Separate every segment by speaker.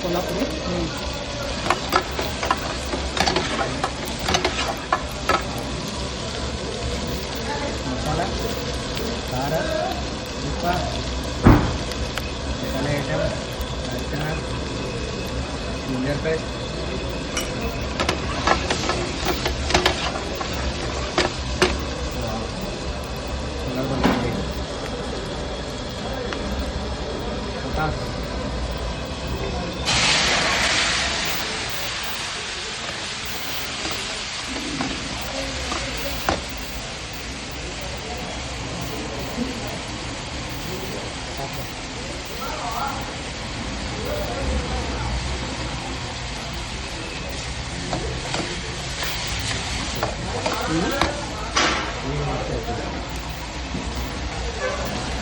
Speaker 1: कोल्हापुरी मसाला ಖಾರ ಉಪ್ಪ ಮಸಾಲೆ ಐಟಮ್ ಅರಿಶಿನ ಜಿಂಜರ್ ಪೇಸ್ಟ್ ಕಲರ್ ಬಂದಿದೆ ಪಟಾಸ್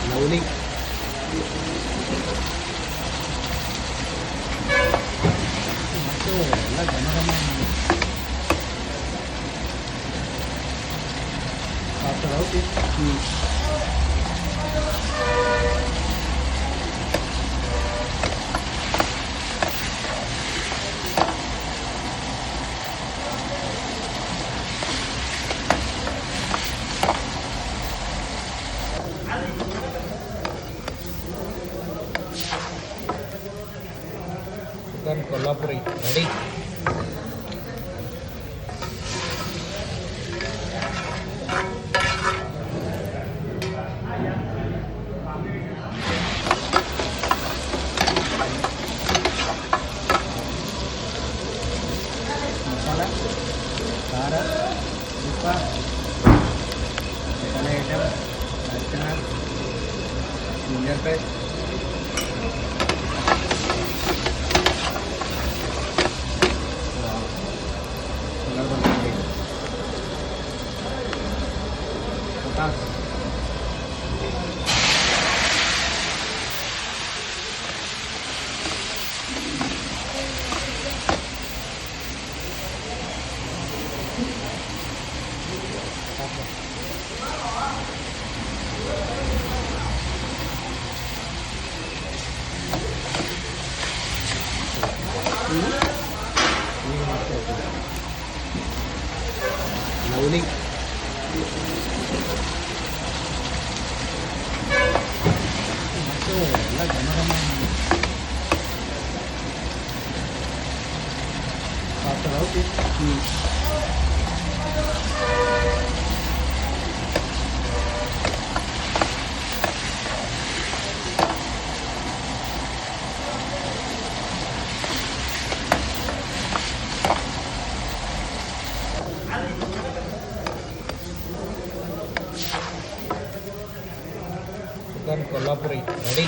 Speaker 1: ಲವ್ಲಿ ಮತ್ತು ಎಲ್ಲ ಘಮ ಹೌದು ಚಿಕನ್ ಕೊಲ್ಹಾಪುರಿ ರೆಡಿ. ಮಸಾಲ ಖಾರ ಉಪ್ಪ ಮಸಾಲೆ ಐಟಮ್ ಅರಿಶಿನ ಜಿಂಜರ್ ಪೇಸ್ಟ್ ಕಲರ್ ಬಂದಿದೆ ಪಟಾಸ್ ಲವ್ಲಿ ಮತ್ತು ಎಲ್ಲ ಘಮ ಹೌದು ಚಿಕನ್ ಕೊಲ್ಹಾಪುರಿ ರೆಡಿ.